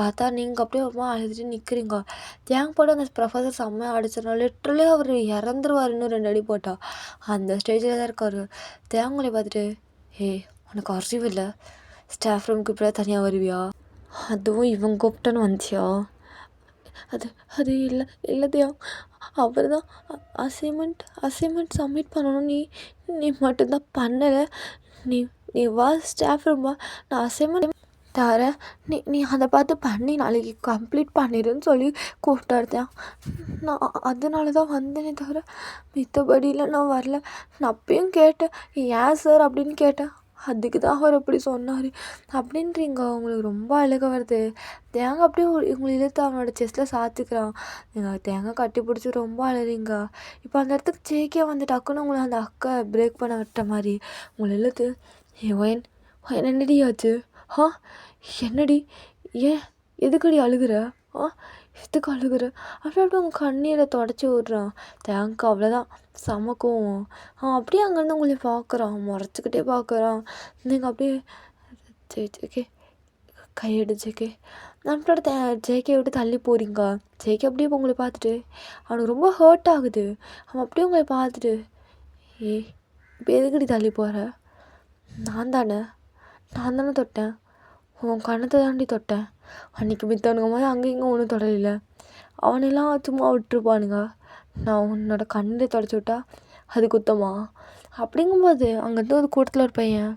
பார்த்தா நீங்கள் அப்படியே ரொம்ப அழுதுட்டு நிற்கிறீங்க. தேங்க போட்டு அந்த ப்ரொஃபஸர் செம்மையாக அடிச்சிடறான். லிட்ரலி அவர் இறந்துருவார் இன்னும் 2 அடி போட்டால். அந்த ஸ்டேஜில் தான் இருக்கார். தேவங்களை பார்த்துட்டு உனக்கு அறிவு இல்லை? ஸ்டாஃப் ரூமுக்கு இப்படியா தனியாக வருவியா? அதுவும் இவன் கூப்பிட்டேன்னு வந்துச்சியா? அது இல்லைதையா அவர் தான் அசைன்மெண்ட் சப்மிட் பண்ணணும். நீ மட்டும்தான் பண்ணலை. நீ வா ஸ்டாஃப் ரூமா, நான் அசைன்மெண்ட் தரேன். நீ அதை பார்த்து பண்ணி நாளைக்கு கம்ப்ளீட் பண்ணிடுன்னு சொல்லி கூப்பிட்டாருத்தேன். நான் அதனால தான் வந்தேனே தவிர மித்தபடியில் நான் வரல. நான் அப்பயும் கேட்டேன் ஏன் சார் அப்படின்னு கேட்டேன். அதுக்கு தான் அவர் அப்படி சொன்னார் அப்படின்றீங்க. உங்களுக்கு ரொம்ப அழுக வருது. தேங்காய் அப்படியே இவங்களை இழுத்து அவனோட செஸ்ட்டில் சாத்துக்கிறான். நீங்கள் தேங்காய் கட்டி பிடிச்சி ரொம்ப அழுறீங்க. இப்போ அந்த இடத்துக்கு ஜேகே வந்து டக்குன்னு உங்களை அந்த அக்கா பிரேக் பண்ண விட்ட மாதிரி உங்களை இழுத்து, ஒயன் ஒயன் என்னடி ஆச்சு? ஆ என்னடி? ஏன் எதுக்கடி அழுகுற? ஆ எதுக்கு அழுகுற? அப்படியே அப்படியே உங்கள் கண்ணீரை தொடச்சி விட்றான். தேங்காய் அவ்வளோதான் செம கோவம். அப்படியே அங்கேருந்து உங்களை பார்க்குறான், முறைச்சிக்கிட்டே பார்க்குறான். நீங்கள் அப்படியே ஜேகே கையெடு ஜேகே நம்மளோட ஜேகே விட்டு தள்ளி போகிறீங்க. ஜேகே அப்படியே உங்களை பார்த்துட்டு அவனுக்கு ரொம்ப ஹர்ட் ஆகுது. அவன் அப்படியே உங்களை பார்த்துட்டு, ஏய் இப்போ எதுக்கடி தள்ளி போகிற? நான் தானே தொட்டேன். உன் கணத்தை தாண்டி தொட்டேன். அன்றைக்கி மித்தவனுங்க மாதிரி அங்கே இங்கே ஒன்றும் தொடலையில. அவனெல்லாம் சும்மா விட்டுருப்பானுங்க. நான் உன்னோட கண்ணை தொடச்சி விட்டா அது குத்தமா? அப்படிங்கும்போது அங்கேருந்து ஒரு கூட்டத்தில் ஒரு பையன்,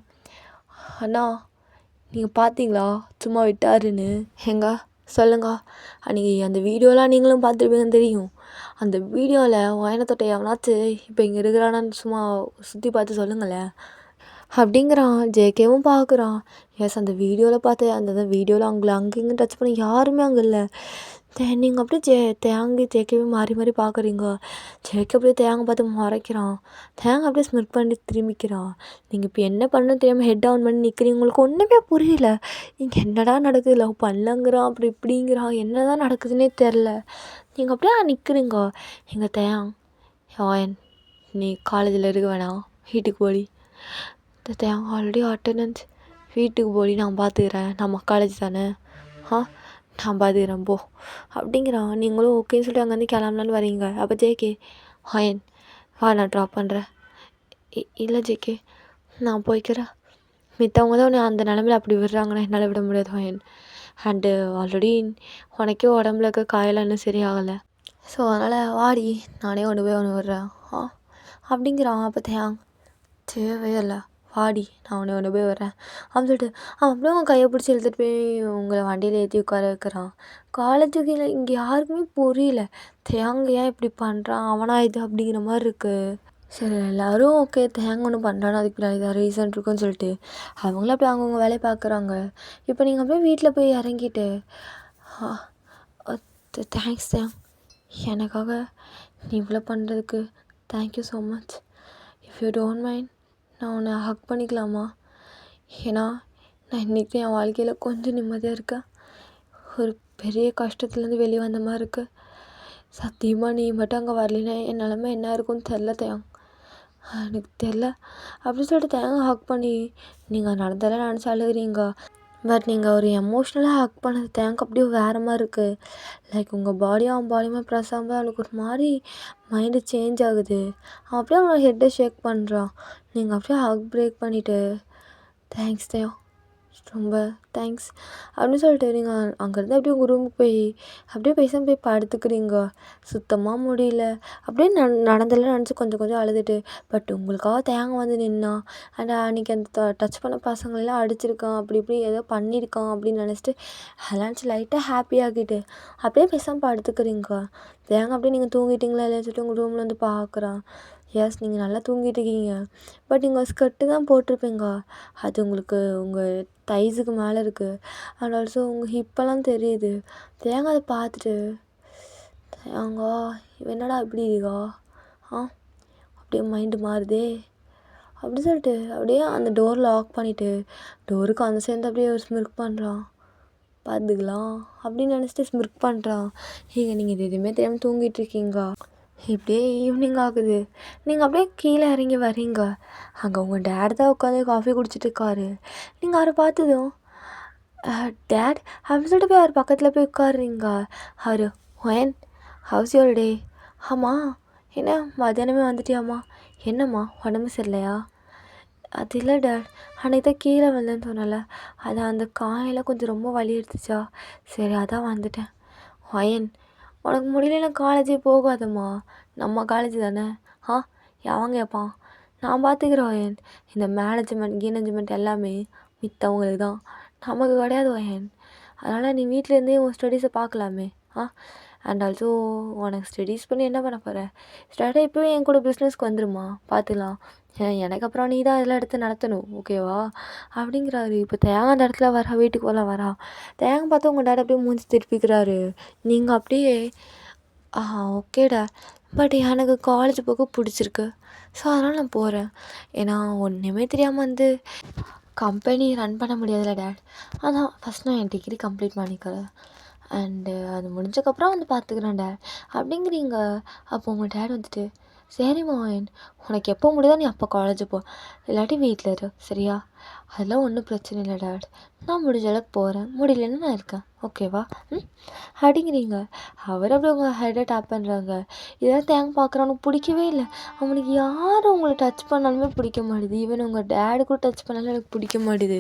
அண்ணா நீங்கள் பார்த்தீங்களா சும்மா விட்டாருன்னு? ஏங்க சொல்லுங்க. அன்றைக்கி அந்த வீடியோலாம் நீங்களும் பார்த்துருப்பீங்கன்னு தெரியும். அந்த வீடியோவில் ஒயனை தொட்ட எவனாச்சும் இப்போ இங்கே இருக்கிறானான்னு சும்மா சுற்றி பார்த்து சொல்லுங்களேன் அப்படிங்கிறான். ஜேகேவும் பார்க்குறான். எஸ் அந்த வீடியோவில் பார்த்து அந்த வீடியோவில் அவங்கள அங்கே இங்கே டச் பண்ணி யாருமே அங்கே இல்லை. நீங்கள் அப்படியே தேங்கி ஜேகேவே மாறி மாறி பார்க்குறீங்க. ஜேகே அப்படியே தேங்க பார்த்து மறைக்கிறான். தேங்க அப்படியே ஸ்மிர்க் பண்ணி திரும்பிக்கிறான். நீங்கள் இப்போ என்ன பண்ணணும் தெரியாமல் ஹெட் டவுன் பண்ணி நிற்கிறீங்க. உங்களுக்கு ஒன்றுமே புரியல. இங்கே என்னடா நடக்குது? லவ் பண்ணலங்கிறான், அப்படி இப்படிங்கிறான், என்ன தான் நடக்குதுன்னே தெரில. நீங்கள் அப்படியே நிற்கிறீங்க. எங்கள் ஓயன் நீ காலேஜில் இருக்க வேணாம், வீட்டுக்கு போடி. தேங்க ஆல்ரெடி அட்டண்டன்ஸ், வீட்டுக்கு போடி, நான் பார்த்துக்கிறேன், நம்ம காலேஜ் தானே, நான் பார்த்துக்கிறேன் போ அப்படிங்கிறான். நீங்களும் ஓகேன்னு சொல்லிட்டு அங்கேருந்து கிளம்பலான்னு வரீங்க. அப்போ ஜேகே, ஹாயன் வா நான் ட்ராப் பண்ணுறேன். இல்லை ஜேகே நான் போய்க்கிறேன். மித்தவங்க தான் உன்னை அந்த நிலமையில அப்படி விடுறாங்கன்னா என்னால் விட முடியாது ஹாயன். அண்டு ஆல்ரெடி உனக்கே உடம்புல இருக்க காயெல்லாம் இன்னும் சரியாகலை. ஸோ அதனால் வாடி, நானே கொண்டு போய் ஒன்று விடுறேன் அப்படிங்கிறான். அப்போ தேவையில்லை வாடி, நான் உன்னை போய் வரேன் அப்படின்னு சொல்லிட்டு அவன் அப்படியே அவன் கையை பிடிச்சி இழுத்துட்டு போய் உங்களை வண்டியில் ஏற்றி உட்கார வைக்கிறான். காலேஜுக்கு இல்லை இங்கே யாருக்குமே புரியல தேங்க ஏன் இப்படி பண்ணுறான், அவனா இது அப்படிங்கிற மாதிரி இருக்குது. சரி எல்லோரும் ஓகே தேங்க ஒன்று பண்ணுறான்னு அதுக்கு பின்னாடி தான் ரீசன் இருக்குன்னு சொல்லிட்டு அவங்களும் அப்படியே அவங்கவுங்க வேலையை பார்க்குறாங்க. இப்போ நீங்கள் அப்படியே வீட்டில் போய் இறங்கிட்டு, தேங்க்ஸ் தேங் எனக்காக நீ இவ்வளோ பண்ணுறதுக்கு thank you so much. If you don't mind நான் உன்னை ஹக் பண்ணிக்கலாமா? ஏன்னா நான் இன்றைக்கி என் வாழ்க்கையில் கொஞ்சம் நிம்மதியாக இருக்கேன். ஒரு பெரிய கஷ்டத்துலேருந்து வெளியே வந்த மாதிரி இருக்குது. சத்தியமாக நீ மட்டும் அங்கே வரலைன்னா என் நிலமை என்ன இருக்கும்னு தெரில தேங், எனக்கு தெரில அப்படின்னு சொல்லிட்டு தேங்க ஹக் பண்ணி நீங்கள் நடந்தெல்லாம் நினச்சி அழுகிறீங்க. பட் நீங்கள் ஒரு எமோஷ்னலாக ஹக் பண்ணது தேங்க் அப்படியே வேறு மாதிரி இருக்குது. லைக் உங்கள் பாடியும் அவன் பாடியுமே ப்ரெஸ் ஆகும்போது அவனுக்கு ஒரு மாதிரி மைண்டு சேஞ்ச் ஆகுது. அவன் அப்படியே அவனோட ஹெட்டை ஷேக் பண்ணுறான். நீங்கள் அப்படியே ஹக் பிரேக் பண்ணிவிட்டு தேங்க்ஸ் தேவ் ரொம்ப தேங்க்ஸ் அப்படின்னு சொல்லிட்டு நீங்கள் அங்கேருந்து அப்படியே உங்கள் ரூமுக்கு போய் அப்படியே பேசாமல் போய் படுத்துக்கிறீங்க. சுத்தமாக முடியல. அப்படியே நடந்தெல்லாம் நினச்சி கொஞ்சம் கொஞ்சம் அழுதுட்டு, பட் உங்களுக்காக தேங்க வந்து நின்னான். அண்ட் அன்றைக்கி அந்த டச் பண்ண பசங்களெல்லாம் அடிச்சிருக்கான், அப்படி இப்படி ஏதோ பண்ணியிருக்கான் அப்படின்னு நினச்சிட்டு அதெல்லாம் நினச்சி லைட்டாக ஹாப்பி ஆகிட்டு அப்படியே பேசாமல் படுத்துக்கிறீங்க. தேங்க அப்படியே நீங்கள் தூங்கிட்டீங்களா இல்லைன்னு சொல்லிட்டு உங்கள் ரூமில் வந்து பார்க்குறான். எஸ் நீங்கள் நல்லா தூங்கிட்டு இருக்கீங்க. பட் நீங்கள் ஸ்கர்ட்டு தான் போட்டிருப்பீங்க. அது உங்களுக்கு உங்கள் தைஸுக்கு மேலே இருக்குது. அண்ட் ஆல்சோ உங்கள் ஹிப்பெல்லாம் தெரியுது. தேங்க அதை பார்த்துட்டு தேங்க என்னடா இப்படி இருக்கா அப்படியே மைண்டு மாறுதே அப்படி சொல்லிட்டு அப்படியே அந்த டோர் லாக் பண்ணிவிட்டு டோருக்கு அந்த சேர்ந்து அப்படியே ஒரு ஸ்மிர்க் பண்ணுறான். பார்த்துக்கலாம் அப்படின்னு நினச்சிட்டு ஸ்மிர்க் பண்ணுறான். நீங்கள் இது எதுவுமே தெரியாமல் தூங்கிட்டு இருக்கீங்க. இப்படியே ஈவினிங் ஆகுது. நீங்கள் அப்படியே கீழே இறங்கி வரீங்க. அங்கே உங்கள் டேட் தான் உட்காந்து காஃபி குடிச்சிட்டு இருக்காரு. நீங்கள் அவரை பார்த்ததும் டேட் அப்படின்னு சொல்லிட்டு போய் அவர் பக்கத்தில் போய் உட்காருறீங்க. அவர் ஒயன் ஹவுஸ் யோர் டே? ஆமாம் என்ன மத்தியானமே வந்துட்டியாம்மா? என்னம்மா உடம்பு சரியில்லையா? அது இல்லை டேட், அன்றைக்கி தான் கீழே வந்தேன்னு சொன்னல, அதான் அந்த காயெல்லாம் கொஞ்சம் ரொம்ப வலி எடுத்துச்சா, சரி அதான் வந்துட்டேன். ஒயன் உனக்கு முடியலன்னா காலேஜே போகாதம்மா, நம்ம காலேஜ் தானே. எவன் கேட்பான், நான் பார்த்துக்கிறேன் ஒயன். இந்த மேனேஜ்மெண்ட் எல்லாமே மித்தவங்களுக்கு தான், நமக்கு கிடையாது ஒயன். அதனால் நீ வீட்டிலேருந்தே உன் ஸ்டடீஸை பார்க்கலாமே. அண்ட் ஆல்சோ உனக்கு ஸ்டடீஸ் பண்ணி என்ன பண்ண போகிற? ஸ்டார்ட்டாக இப்போவே என் கூட பிஸ்னஸ்க்கு வந்துடுமா, பார்த்துக்கலாம். எனக்கு அப்புறம் நீ தான் இதெல்லாம் எடுத்து நடத்தணும், ஓகேவா அப்படிங்கிறாரு. இப்போ தேங்க அந்த இடத்துல வரா, வீட்டுக்கு போல வரா. தேங்க பார்த்து உங்கள் டேட் அப்படியே மூஞ்சி திருப்பிக்கிறாரு. நீங்கள் அப்படியே ஓகேடா, பட் எனக்கு காலேஜ் போக பிடிச்சிருக்கு, ஸோ அதனால் நான் போகிறேன். ஏன்னா ஒன்றுமே தெரியாமல் வந்து கம்பெனி ரன் பண்ண முடியாதுல்ல டேட், அதான் ஃபஸ்ட் நான் என் டிகிரி கம்ப்ளீட் பண்ணிக்கிறேன், அண்டு அது முடிஞ்சக்கப்புறம் வந்து பார்த்துக்கிறேன் டேட் அப்படிங்கிறீங்க. அப்போ உங்கள் டேட் வந்துட்டு, சரி மோகன், உனக்கு எப்போ முடியுதோ நீ அப்போ காலேஜ் போ, இல்லாட்டி வீட்டில் இரு, சரியா? அதெல்லாம் ஒன்றும் பிரச்சனை இல்லை டேட், நான் முடிஞ்ச அளவுக்கு போகிறேன், முடியலன்னு நான் இருக்கேன், ஓகேவா அப்படிங்கிறீங்க. அவர் அப்படி உங்கள் ஹெட்டை டேப் பண்ணுறாங்க. இதெல்லாம் தேங்க பார்க்குறவனுக்கு பிடிக்கவே இல்லை. அவனுக்கு யாரும் உங்களை டச் பண்ணாலுமே பிடிக்க மாட்டேது. ஈவன் உங்கள் டேடு கூட டச் பண்ணாலும் எனக்கு பிடிக்க மாட்டேது.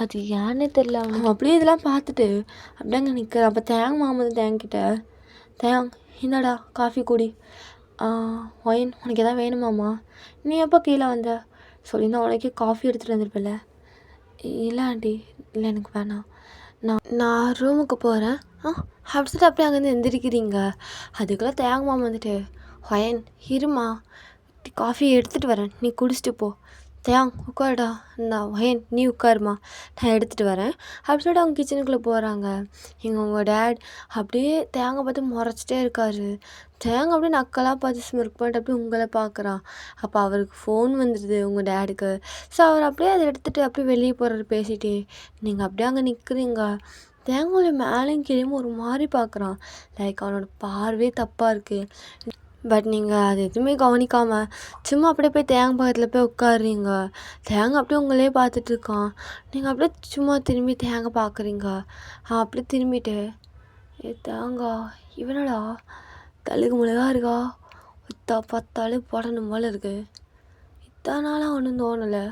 அது ஏன்னே தெரில. அவனுக்கு அப்படியே இதெல்லாம் பார்த்துட்டு அப்படியே நிற்கிற. அப்போ தேங்க மாமது தேங்கிட்ட, தேங் இந்தாடா காஃபி குடி, ஒயின் உனக்கு எதாவது வேணுமாம்மா? நீ எப்போ கீழே வந்த? சொல்லியிருந்தா உனக்கே காஃபி எடுத்துகிட்டு வந்திருப்பில்ல. இல்லை ஆண்டி, இல்லை எனக்கு வேணாம், நான் ரூமுக்கு போகிறேன் அப்படி சொல்லிட்டு அப்படியே அங்கேருந்து எந்திரிக்கிறீங்க. அதுக்குள்ளே தேங்க மாமா வந்துட்டு, ஒயன் இருமா, காஃபி எடுத்துகிட்டு வரேன், நீ குடிச்சிட்டு போ. தேங் உட்காருடா, நான் ஒயன் நீ உட்காருமா, நான் எடுத்துகிட்டு வரேன் அப்படி சொல்லிட்டு அவங்க கிச்சனுக்குள்ளே போகிறாங்க. உங்கள் டேட் அப்படியே தேங்காய் பார்த்து முறைச்சிட்டே இருக்காரு. தேங்காய் அப்படியே நக்கலாக பார்த்து ஸ்மிர்க் பண்ணிட்டு அப்படியே உங்களை பார்க்குறான். அப்போ அவருக்கு ஃபோன் வந்துடுது உங்கள் டேடுக்கு. ஸோ அவர் அப்படியே அதை எடுத்துகிட்டு அப்படியே வெளியே போகிறாரு பேசிகிட்டே. நீங்கள் அப்படியே அங்கே நிற்கிறீங்க. தேங்காய் மேலேயும் கீழேயும் ஒரு மாதிரி பார்க்குறான். லைக் அவனோட பார்வையே தப்பாக இருக்குது. பட் நீங்கள் அது எதுவுமே கவனிக்காமல் சும்மா அப்படியே போய் தேங்காய் பக்கத்தில் போய் உட்காடுறீங்க. தேங்காய் அப்படியே உங்களே பார்த்துட்ருக்கான். நீங்கள் அப்படியே சும்மா திரும்பி தேங்காய் பார்க்குறீங்க. அப்படியே திரும்பிட்டு, தேங்காய் இவனடா கழுகு மிளகா இருக்கா, பார்த்தாலே போடணும் போல இருக்குது, இத்தனை நாளாக ஒன்றும் தோணலை,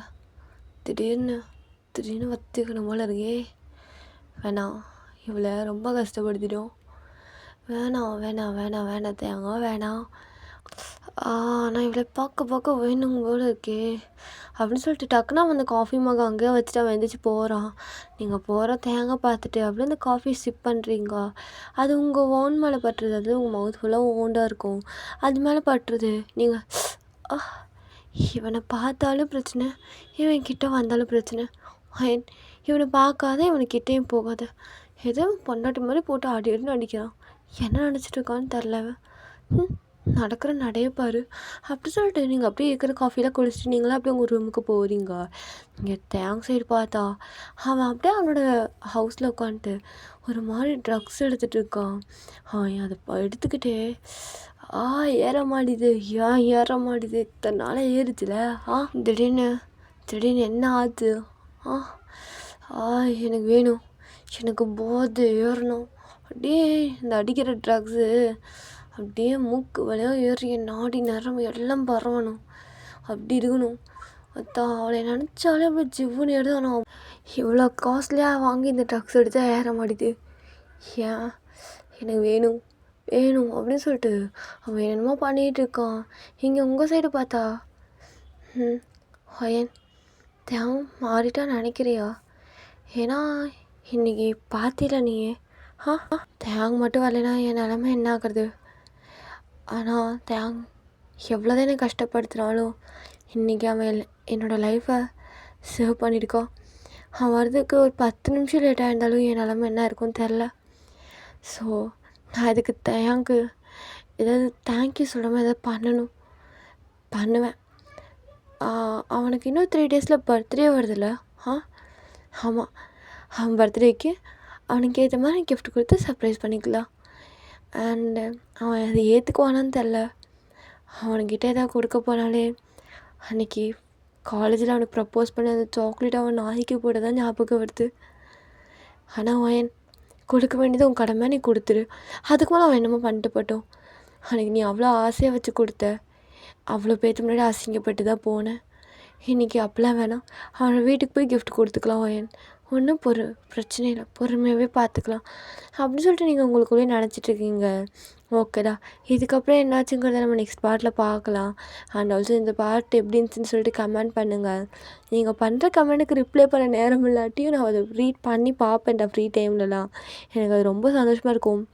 திடீர்னு வத்துக்கணும் போல இருக்கே. வேணாம், இவளை ரொம்ப கஷ்டப்படுத்திட்டோம், வேணாம் தேங்காய் வேணாம், நான் இவளை பார்க்க வேணும் போல இருக்கே அப்படின்னு சொல்லிட்டு டக்குனா அந்த காஃபி மக அங்கேயே வச்சுட்டு அவன் எழுந்திரிச்சு போகிறான். நீங்கள் போகிற தேங்காய் பார்த்துட்டு அப்படியே அந்த காஃபி சிப் பண்ணுறீங்க. அது உங்கள் ஓன் மேலே பட்டுருது. அது உங்கள் மவுத் ஃபுல்லாக ஓண்டாக இருக்கும், அது மேலே பட்டுருது. நீங்கள் இவனை பார்த்தாலும் பிரச்சனை, இவன் கிட்ட வந்தாலும் பிரச்சனை, இவனை பார்க்காத இவனுக்கிட்டேயும் போகாத, ஏதோ பொண்டாட்டி மாதிரி போட்டு அடின்னு அடிக்கிறான், என்ன நினச்சிட்டு இருக்கான்னு தெரில, நடக்கிற நடையப்பார் அப்படி சொல்லிட்டு நீங்கள் அப்படியே இருக்கிற காஃபிலாம் குடிச்சிட்டு நீங்களாம் அப்படியே உங்கள் ரூமுக்கு போகிறீங்க. இங்கே தேங்க் சைடு பார்த்தா அவன் அப்படியே அவனோட ஹவுஸில் உட்காந்துட்டு ஒரு மாதிரி ட்ரக்ஸ் எடுத்துகிட்டு இருக்கான். அதை எடுத்துக்கிட்டே ஏற மாட்டேது, ஏற மாட்டேது, இத்தனை நாளாக ஏறுச்சுல, திடீர்னு என்ன ஆச்சு, எனக்கு வேணும், எனக்கு போது ஏறணும், அப்படியே இந்த அடிக்கிற ட்ரக்ஸு அப்படியே மூக்கு வழியாக ஏறி நாடி நரம்பு எல்லாம் பரவணும், அப்படி இருக்கணும். அவளை நினச்சாலே அப்படி ஜிவ்வுன்னு எடுத்தானோ. இவ்வளோ காஸ்ட்லியாக வாங்கி இந்த ட்ரக்ஸ் எடுத்து ஏற மாட்டேது, ஏன் எனக்கு வேணும் அப்படின்னு சொல்லிட்டு அவன் என்னமோ பண்ணிகிட்டு இருக்கான். இங்கே உங்கள் சைடு பார்த்தா ஒயன் தேவ் மாறிட்டா நினைக்கிறியா? ஏன்னா இன்றைக்கி பார்த்தில நீ தேங் மட்டும் வரலைன்னா என் நிலமை என்ன ஆகுறது? ஆனால் தேங் எவ்வளோதான் என்னை கஷ்டப்படுத்துனாலும் இன்றைக்கி அவன் என்னோடய லைஃப்பை சேவ் பண்ணியிருக்கான். அவன் வர்றதுக்கு ஒரு 10 நிமிஷம் லேட்டாக இருந்தாலும் என் நிலமை என்ன இருக்கும்னு தெரில. ஸோ நான் இதுக்கு ஏதாவது தேங்க்யூ சொல்லாமல் ஏதாவது பண்ணுவேன். அவனுக்கு இன்னும் 3 டேஸில் பர்த்டே வருதுல்ல? ஆமாம், அவன் பர்த்டேக்கு அவனுக்கு ஏற்ற மாதிரி கிஃப்ட் கொடுத்து சர்ப்ரைஸ் பண்ணிக்கலாம். அண்டு அவன் அதை ஏற்றுக்குவானான்னு தெரில. அவனுக்கிட்ட ஏதாவது கொடுக்க போனாலே அன்றைக்கி காலேஜில் அவனுக்கு ப்ரப்போஸ் பண்ணி அந்த சாக்லேட் அவன் நாய்க்கு போட தான் ஞாபகம் வருது. ஆனால் அவன் கொடுக்க வேண்டியது உன் கடமை, நீ கொடுத்துரு. அதுக்கு மேலே அவன் என்னமோ பண்ணிட்டு போட்டோம். அன்றைக்கி நீ அவ்வளோ ஆசையாக வச்சு கொடுத்த, அவ்வளோ பேர்த்து முன்னாடி அசிங்கப்பட்டு தான் போனேன். இன்றைக்கி அப்பெல்லாம் வேணாம், அவனை வீட்டுக்கு போய் கிஃப்ட் கொடுத்துக்கலாம். ஒயன் ஒன்றும் பிரச்சனை இல்லை, பொறுமையாகவே பார்த்துக்கலாம் அப்படின்னு சொல்லிட்டு நீங்கள் உங்களுக்குள்ளே நினச்சிட்ருக்கீங்க. ஓகேடா, இதுக்கப்புறம் என்னாச்சுங்கிறத நம்ம நெக்ஸ்ட் பார்ட்டில் பார்க்கலாம். அண்ட் ஆல்சோ இந்த பார்ட் எப்படி இருந்துச்சுன்னு சொல்லிட்டு கமெண்ட் பண்ணுங்கள். நீங்கள் பண்ணுற கமெண்ட்டுக்கு ரிப்ளை பண்ண நேரம் இல்லாட்டியும் நான் அதை ரீட் பண்ணி பார்ப்பேன்டா ஃப்ரீ டைம்லலாம். எனக்கு அது ரொம்ப சந்தோஷமாக இருக்கும்.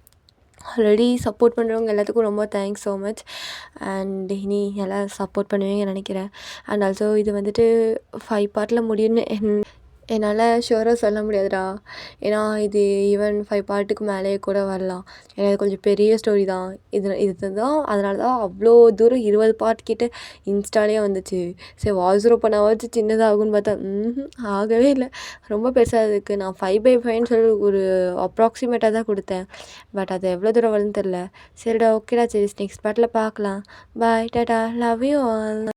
ஆல்ரெடி சப்போர்ட் பண்ணுறவங்க எல்லாத்துக்கும் ரொம்ப தேங்க்ஸ் ஸோ மச். அண்ட் இனி எல்லாம் சப்போர்ட் பண்ணுவீங்கன்னு நினைக்கிறேன். அண்ட் ஆல்சோ இது வந்துட்டு 5 பார்ட்டில் முடியும்னு என்னால் ஷுவராக சொல்ல முடியாதுடா. ஏன்னா இது ஈவன் 5 பார்ட்டுக்கு மேலேயே கூட வரலாம். ஏன்னா இது கொஞ்சம் பெரிய ஸ்டோரி தான். இதுதான் அதனால தான் அவ்வளோ தூரம் 20 பார்ட் கிட்ட இன்ஸ்டாலே வந்துச்சு. சரி வாய்ஸ் ஓவர் பண்ணாவாச்சும் சின்னதாகும்னு பார்த்தா ஆகவே இல்லை. ரொம்ப பெருசாக இருக்குது. நான் 5/5ன்னு சொல்லி ஒரு அப்ராக்சிமேட்டாக தான் கொடுத்தேன். பட் அது எவ்வளோ தூரம் வருதுன்னு தெரில. சரிடா ஓகேடா, சரி நெக்ஸ்ட் பார்ட்டில் பார்க்கலாம். பாய் டாடா, லவ் யூ ஆல்.